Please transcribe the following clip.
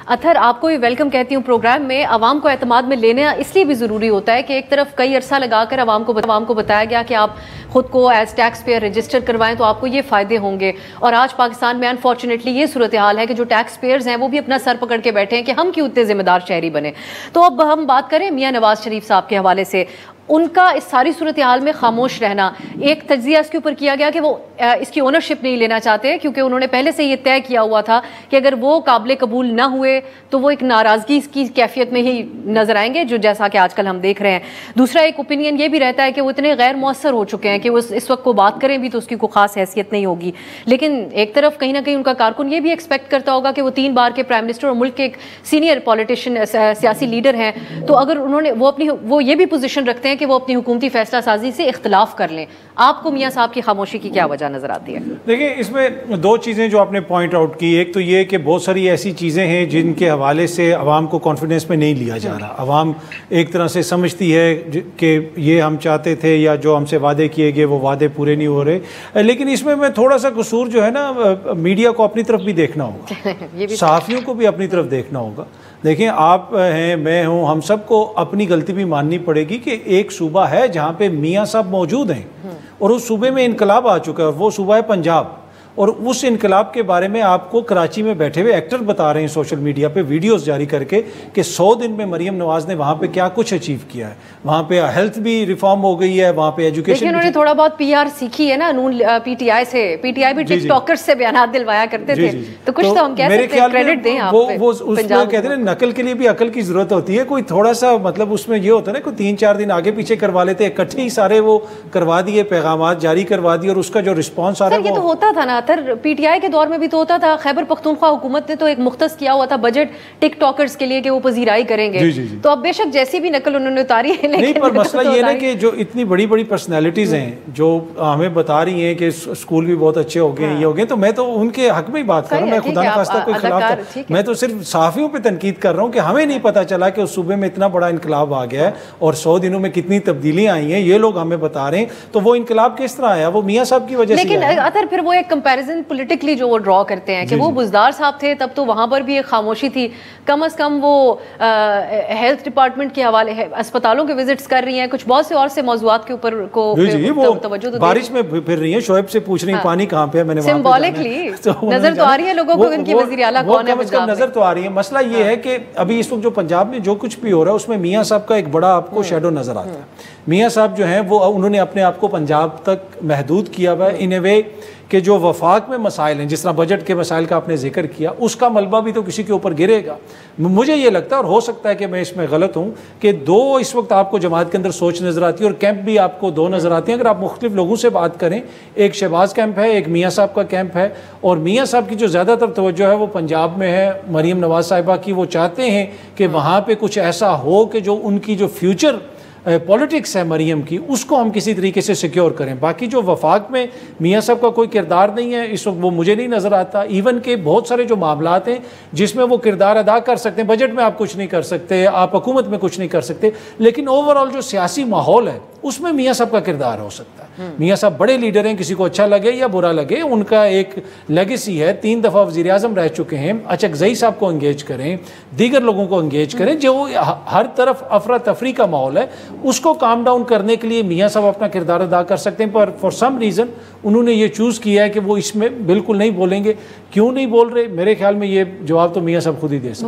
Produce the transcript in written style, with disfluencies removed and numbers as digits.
अथर, आपको ये वेलकम कहती हूँ प्रोग्राम में। आवाम को एतमाद में लेना इसलिए भी ज़रूरी होता है कि एक तरफ कई अरसा लगाकर आवाम को बताया गया कि आप खुद को एज टैक्स पेयर रजिस्टर करवाएं तो आपको ये फ़ायदे होंगे, और आज पाकिस्तान में अनफॉर्चुनेटली ये सूरत हाल है कि जो टैक्स पेयर्स हैं वो भी अपना सर पकड़ के बैठे हैं कि हम क्यों इतने जिम्मेदार शहरी बने। तो अब हम बात करें मियाँ नवाज शरीफ साहब के हवाले से। उनका इस सारी सूरत हाल में खामोश रहना, एक तज्जिया इसके ऊपर किया गया कि वो इसकी ओनरशिप नहीं लेना चाहते क्योंकि उन्होंने पहले से ये तय किया हुआ था कि अगर वो काबिल कबूल ना हुए तो वो एक नाराज़गी की कैफियत में ही नजर आएंगे, जो जैसा कि आजकल हम देख रहे हैं। दूसरा एक ओपिनियन ये भी रहता है कि वो इतने गैर मौसर हो चुके हैं कि वो इस वक्त को बात करें भी तो उसकी कोई खास हैसियत नहीं होगी। लेकिन एक तरफ कहीं ना कहीं उनका कारकुन ये भी एक्सपेक्ट करता होगा कि वो 3 बार के प्राइम मिनिस्टर और मुल्क के एक सीनियर पॉलिटिशियन सियासी लीडर हैं, तो अगर उन्होंने वो ये भी पोजीशन रखते हैं कि वो अपनी हुकूमती फैसला साजी से इख्तलाफ कर लें। आपको मियाँ साहब की खामोशी की क्या वजह नजर आती है? देखिए, इसमें 2 चीज़ें जो आपने पॉइंट आउट की। एक तो ये कि बहुत सारी ऐसी चीज़ें हैं जिनके हवाले से आवाम को कॉन्फिडेंस में नहीं लिया जा रहा। आवाम एक तरह से समझती है कि ये हम चाहते थे या जो हमसे वादे किए गए वो वादे पूरे नहीं हो रहे। लेकिन इसमें मैं थोड़ा सा कसूर जो है ना, मीडिया को अपनी तरफ भी देखना होगा, सहाफ़ियों को भी अपनी तरफ देखना होगा। देखिए, आप हैं, मैं हूँ, हम सबको अपनी गलती भी माननी पड़ेगी कि एक सूबा है जहाँ पे मियाँ साहब मौजूद हैं और उस सूबे में इनकलाब आ चुका है और वो सूबा है पंजाब। और उस इनकलाब के बारे में आपको कराची में बैठे हुए एक्टर बता रहे हैं सोशल मीडिया पे वीडियोस जारी करके कि 100 दिन में मरीम नवाज ने वहाँ पे क्या कुछ अचीव किया है। वहाँ पे हेल्थ भी रिफॉर्म हो गई है, वहाँ पे एजुकेशन। उन्होंने थोड़ा बहुत पीआर सीखी है ना नून पीटीआई से। पीटीआई भी टिकटॉकर्स से बयान दिलवाया करते थे, तो कुछ तो हम कह सकते हैं, क्रेडिट दें आप। वो उसमें कहते हैं नकल के लिए भी अकल की जरूरत होती है। कोई थोड़ा सा मतलब उसमें ये होता है ना, कोई 3-4 दिन आगे पीछे करवा लेते, इकट्ठे ही सारे वो करवा दिए, पैगामात जारी करवा दिए और उसका जो रिस्पॉन्स आ रहा है। ये तो होता था ना पीटीआई के दौर में भी तो होता था। खैबर पख्तूनख्वा हुकूमत ने तो एक मुख्तस किया हुआ था बजट टिकटॉकर्स के लिए कि वो पजीराई करेंगे। तो अब बेशक जैसी भी नकल उन्होंने उतारी है, लेकिन नहीं, पर मसला ये ना कि जो इतनी बड़ी बड़ी पर्सनैलिटीज हैं जो हमें बता रही हैं कि स्कूल भी बहुत अच्छे हो गए, ये हो गए, तो मैं तो उनके हक में ही बात कर रहा हूँ। मैं खुदा न खास्ता कोई खिलाफ, मैं तो सिर्फ सहाफ़ियों पे तनकीद कर रहा हूँ कि हमें नहीं पता चला कि उस सूबे में इतना बड़ा इनकलाब आ गया है और 100 दिनों में कितनी तब्दीलियां आई हैं, ये लोग हमें बता रहे हैं। तो वो इनकलाब किस तरह आया? वो मियाँ साहब की वजह से। लेकिन अतर फिर वो एक कंपैरिजन पॉलिटिकली जो वो ड्रॉ करते हैं कि वो बुजदार साहब थे तब तो वहां पर भी एक खामोशी थी, कम से कम वो हेल्थ डिपार्टमेंट के हवाले अस्पतालों के विजिट्स कर रही हैं, कुछ बहुत से और से मौजूद के ऊपर को तवज्जो तो बारिश में फिर रही है, शोएब से पूछ रही पानी कहाँ पे है, मैंने सिंबॉलिकली नजर तो आ रही है लोगों को इनकी वजीर आला कौन है, नजर तो आ रही है। मसला ये है कि अभी इस वक्त जो पंजाब में जो कुछ भी हो रहा है उसमें मियाँ साहब का एक बड़ा आपको शेडो नजर आता है। मियाँ साहब जो हैं वो उन्होंने अपने आप को पंजाब तक महदूद किया हुआ है इन ए वे कि जो वफाक में मसाइल हैं, जिस तरह बजट के मसाइल का आपने जिक्र किया, उसका मलबा भी तो किसी के ऊपर गिरेगा। मुझे ये लगता है, और हो सकता है कि मैं इसमें गलत हूँ, कि 2 इस वक्त आपको जमात के अंदर सोच नज़र आती है और कैंप भी आपको 2 नज़र आते हैं। अगर आप मुख्तलिफ लोगों से बात करें, एक शहबाज कैंप है, एक मियाँ साहब का कैंप है, और मियाँ साहब की जो ज़्यादातर तवज्जो है वो पंजाब में है, मरीम नवाज साहिबा की। वो चाहते हैं कि वहाँ पर कुछ ऐसा हो कि जो उनकी जो फ्यूचर पॉलिटिक्स है मरियम की, उसको हम किसी तरीके से सिक्योर करें। बाकी जो वफाक में मियाँ साहब का कोई किरदार नहीं है इस वक्त, वो मुझे नहीं नज़र आता। इवन के बहुत सारे जो मामलात हैं जिसमें वो किरदार अदा कर सकते हैं, बजट में आप कुछ नहीं कर सकते, आप हुकूमत में कुछ नहीं कर सकते, लेकिन ओवरऑल जो सियासी माहौल है उसमें मियाँ साहब का किरदार हो सकता है। मियाँ साहब बड़े लीडर हैं, किसी को अच्छा लगे या बुरा लगे, उनका एक लेगेसी है। 3 दफ़ा वज़ीर आज़म रह चुके हैं। अचकज़ई साहब को इंगेज करें, दीगर लोगों को इंगेज करें। जो हर तरफ अफरा तफरी का माहौल है उसको काम डाउन करने के लिए मियाँ साहब अपना किरदार अदा कर सकते हैं, पर फॉर सम रीज़न उन्होंने ये चूज़ किया है कि वो इसमें बिल्कुल नहीं बोलेंगे। क्यों नहीं बोल रहे? मेरे ख्याल में ये जवाब तो मियाँ साहब खुद ही दे सकते हैं।